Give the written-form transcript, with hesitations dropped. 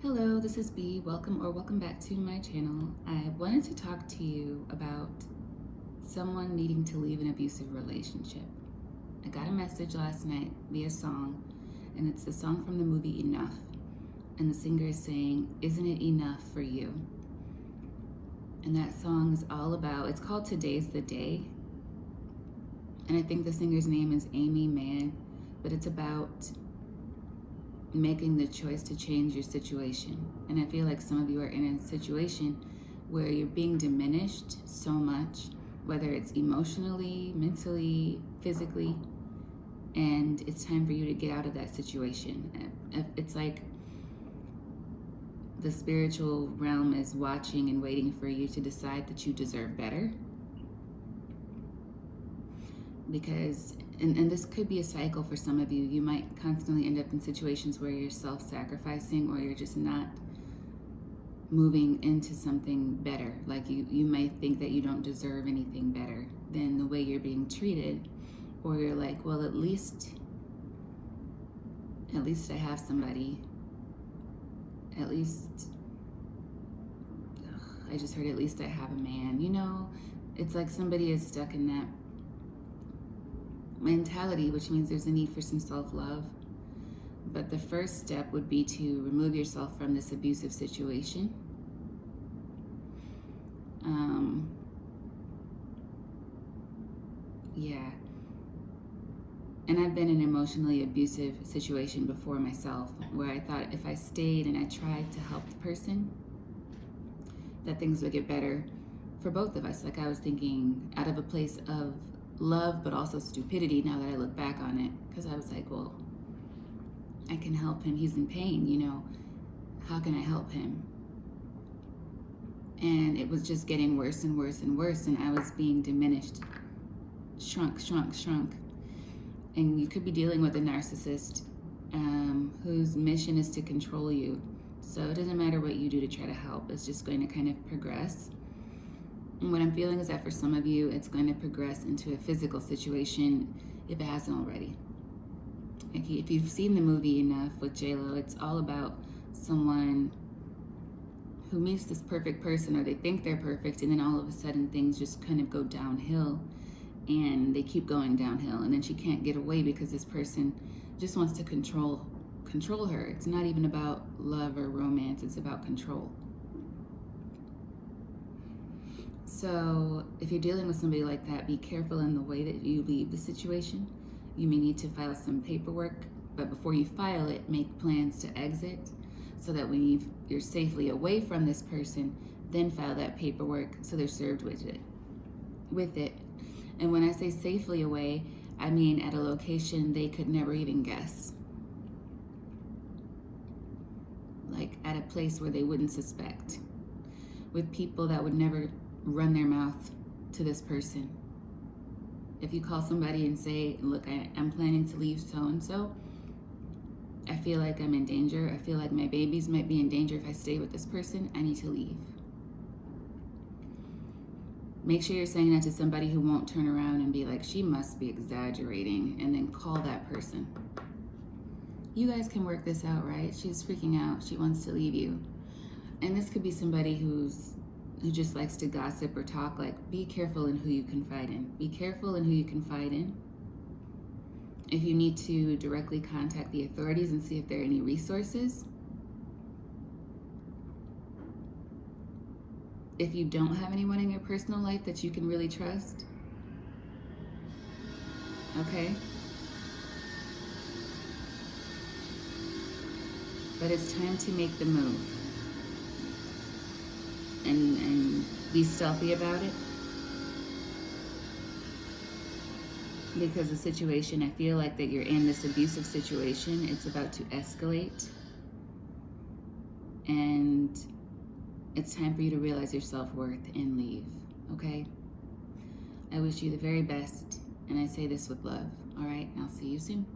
Hello, this is B. Welcome back to my channel. I wanted to talk to you about someone needing to leave an abusive relationship. I got a message last night via song, and it's the song from the movie Enough. And the singer is saying, "Isn't it enough for you?" And that song is all about, it's called Today's the Day. And I think the singer's name is Amy Mann, but it's about making the choice to change your situation. And I feel like some of you are in a situation where you're being diminished so much, whether it's emotionally, mentally, physically, and it's time for you to get out of that situation. It's like the spiritual realm is watching and waiting for you to decide that you deserve better. Because and this could be a cycle for some of you. You might constantly end up in situations where you're self-sacrificing, or you're just not moving into something better. Like you may think that you don't deserve anything better than the way you're being treated, or you're like, well, at least I have somebody. At least I just heard, at least I have a man. It's like somebody is stuck in that mentality, which means there's a need for some self-love. But the first step would be to remove yourself from this abusive situation. Yeah. And I've been in an emotionally abusive situation before myself, where I thought if I stayed and I tried to help the person, that things would get better for both of us. Like, I was thinking out of a place of love, but also stupidity now that I look back on it, because I was like, well, I can help him. He's in pain, how can I help him? And it was just getting worse and worse and worse, and I was being diminished, shrunk. And you could be dealing with a narcissist whose mission is to control you. So it doesn't matter what you do to try to help. It's just going to kind of progress. And what I'm feeling is that for some of you, it's going to progress into a physical situation if it hasn't already. If you've seen the movie Enough with J-Lo, it's all about someone who meets this perfect person, or they think they're perfect, and then all of a sudden things just kind of go downhill, and they keep going downhill, and then she can't get away because this person just wants to control her. It's not even about love or romance, it's about control. So if you're dealing with somebody like that, be careful in the way that you leave the situation. You may need to file some paperwork, but before you file it, make plans to exit, so that when you're safely away from this person, then file that paperwork so they're served with it. And when I say safely away, I mean at a location they could never even guess. Like at a place where they wouldn't suspect. With people that would never run their mouth to this person. If you call somebody and say, look, I'm planning to leave so-and-so, I feel like I'm in danger, I feel like my babies might be in danger if I stay with this person, I need to leave. Make sure you're saying that to somebody who won't turn around and be like, she must be exaggerating, and then call that person. You guys can work this out, right? She's freaking out, she wants to leave you. And this could be somebody who just likes to gossip or talk. Like, be careful in who you confide in. Be careful in who you confide in. If you need to directly contact the authorities and see if there are any resources. If you don't have anyone in your personal life that you can really trust. Okay? But it's time to make the move. And be stealthy about it. Because the situation, I feel like that you're in this abusive situation, it's about to escalate. And it's time for you to realize your self-worth and leave, okay? I wish you the very best, and I say this with love, all right? I'll see you soon.